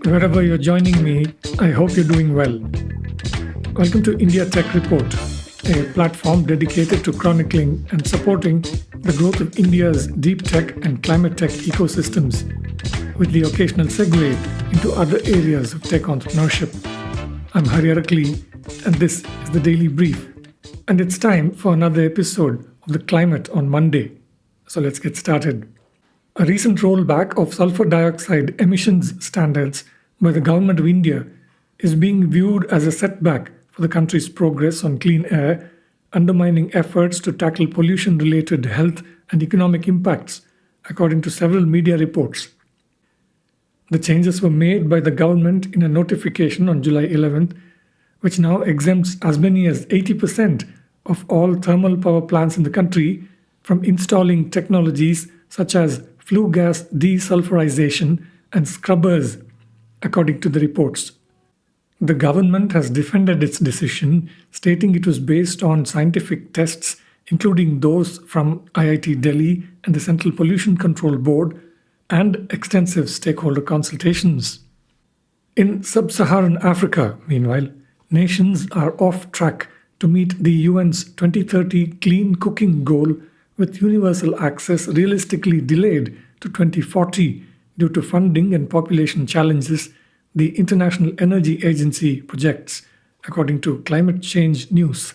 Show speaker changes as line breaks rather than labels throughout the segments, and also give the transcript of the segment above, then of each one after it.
Wherever you're joining me, I hope you're doing well. Welcome to India Tech Report, a platform dedicated to chronicling and supporting the growth of India's deep tech and climate tech ecosystems, with the occasional segue into other areas of tech entrepreneurship. I'm Hari Arakli, and this is the Daily Brief. And it's time for another episode of The Climate on Monday. So let's get started. A recent rollback of sulfur dioxide emissions standards by the Government of India is being viewed as a setback for the country's progress on clean air, undermining efforts to tackle pollution-related health and economic impacts, according to several media reports. The changes were made by the government in a notification on July 11th, which now exempts as many as 80% of all thermal power plants in the country from installing technologies such as flue gas desulfurization and scrubbers, according to the reports. The government has defended its decision, stating it was based on scientific tests, including those from IIT Delhi and the Central Pollution Control Board, and extensive stakeholder consultations. In sub-Saharan Africa, meanwhile, nations are off track to meet the UN's 2030 clean cooking goal, with universal access realistically delayed to 2040 due to funding and population challenges, the International Energy Agency projects, according to Climate Change News.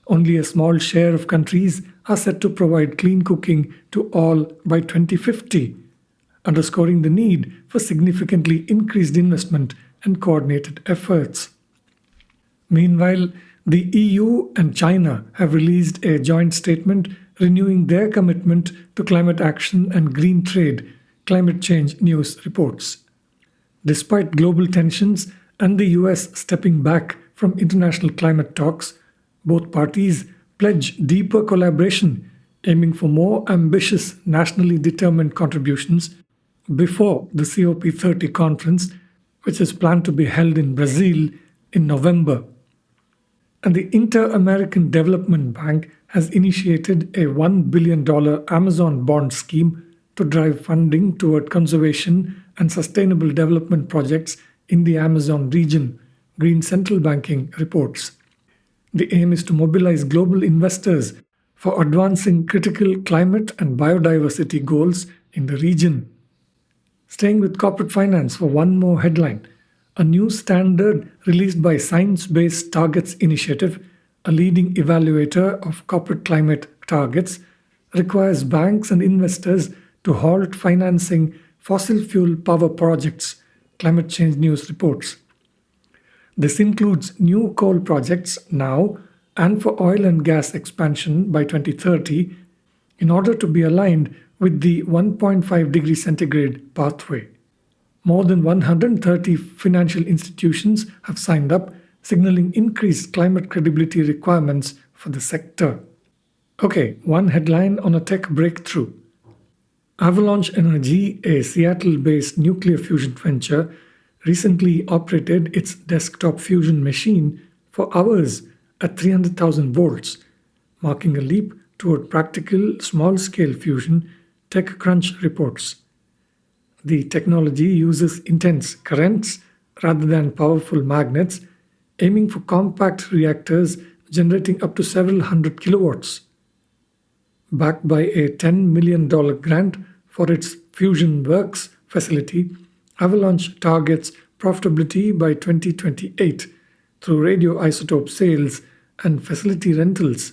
Only a small share of countries are set to provide clean cooking to all by 2050, underscoring the need for significantly increased investment and coordinated efforts. Meanwhile, the EU and China have released a joint statement renewing their commitment to climate action and green trade, Climate Change News reports. Despite global tensions and the US stepping back from international climate talks, both parties pledge deeper collaboration, aiming for more ambitious nationally determined contributions before the COP30 conference, which is planned to be held in Brazil in November. And the Inter-American Development Bank has initiated a $1 billion Amazon bond scheme to drive funding toward conservation and sustainable development projects in the Amazon region, Green Central Banking reports. The aim is to mobilize global investors for advancing critical climate and biodiversity goals in the region. Staying with corporate finance for one more headline, a new standard released by Science Based Targets Initiative, a leading evaluator of corporate climate targets, requires banks and investors to halt financing fossil fuel power projects, Climate Change News reports. This includes new coal projects now and for oil and gas expansion by 2030 in order to be aligned with the 1.5 degree centigrade pathway. More than 130 financial institutions have signed up, signaling increased climate credibility requirements for the sector. Okay, one headline on a tech breakthrough. Avalanche Energy, a Seattle-based nuclear fusion venture, recently operated its desktop fusion machine for hours at 300,000 volts, marking a leap toward practical small-scale fusion, TechCrunch reports. The technology uses intense currents rather than powerful magnets, aiming for compact reactors generating up to several hundred kilowatts. Backed by a $10 million grant for its Fusion Works facility, Avalanche targets profitability by 2028 through radioisotope sales and facility rentals.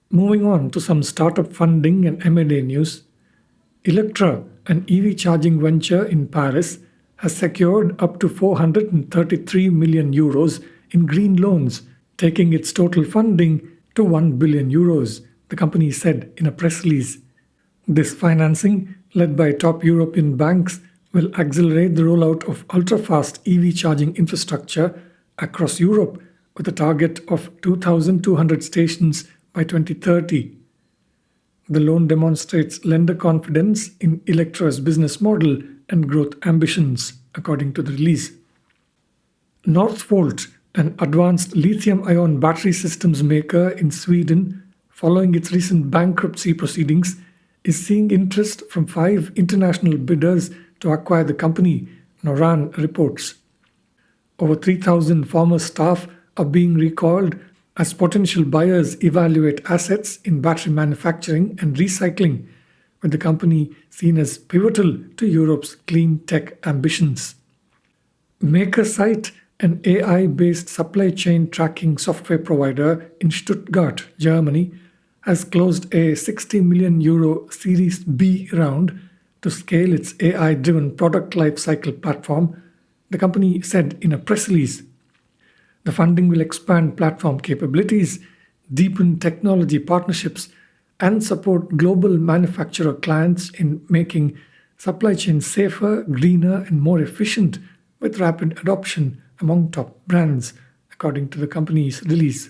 Moving on to some startup funding and M&A news, Electra, an EV charging venture in Paris, has secured up to 433 million euros in green loans, taking its total funding to 1 billion euros, the company said in a press release. This financing, led by top European banks, will accelerate the rollout of ultra-fast EV charging infrastructure across Europe with a target of 2,200 stations by 2030. The loan demonstrates lender confidence in Electra's business model and growth ambitions, according to the release. Northvolt, an advanced lithium-ion battery systems maker in Sweden, following its recent bankruptcy proceedings, is seeing interest from 5 international bidders to acquire the company, Noran reports. Over 3,000 former staff are being recalled as potential buyers evaluate assets in battery manufacturing and recycling, with the company seen as pivotal to Europe's clean tech ambitions. MakerSite, an AI-based supply chain tracking software provider in Stuttgart, Germany, has closed a 60 million euro Series B round to scale its AI-driven product lifecycle platform, the company said in a press release. The funding will expand platform capabilities, deepen technology partnerships, and support global manufacturer clients in making supply chains safer, greener, and more efficient with rapid adoption among top brands, according to the company's release.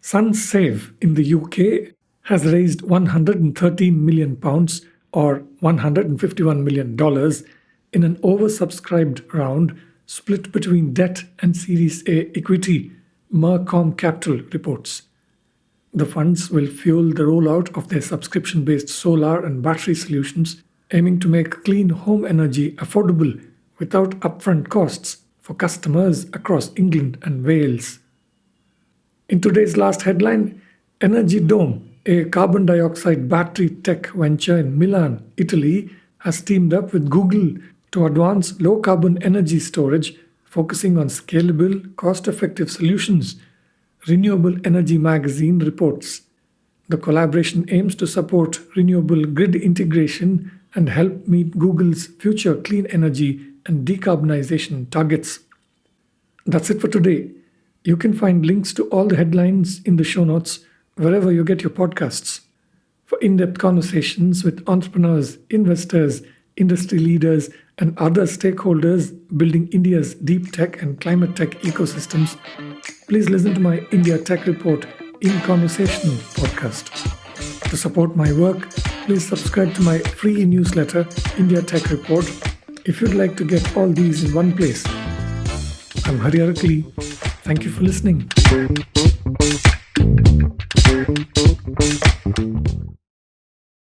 SunSave in the UK has raised £113 million or $151 million in an oversubscribed round split between debt and Series A equity, Mercom Capital reports. The funds will fuel the rollout of their subscription-based solar and battery solutions, aiming to make clean home energy affordable without upfront costs for customers across England and Wales. In today's last headline, Energy Dome, a carbon dioxide battery tech venture in Milan, Italy, has teamed up with Google to advance low-carbon energy storage, focusing on scalable, cost-effective solutions, Renewable Energy magazine reports. The collaboration aims to support renewable grid integration and help meet Google's future clean energy and decarbonization targets. That's it for today. You can find links to all the headlines in the show notes wherever you get your podcasts. For in-depth conversations with entrepreneurs, investors, industry leaders, and other stakeholders building India's deep tech and climate tech ecosystems, please listen to my India Tech Report in Conversation podcast. To support my work, please subscribe to my free newsletter, India Tech Report, if you'd like to get all these in one place. I'm Hari Arakali. Thank you for listening.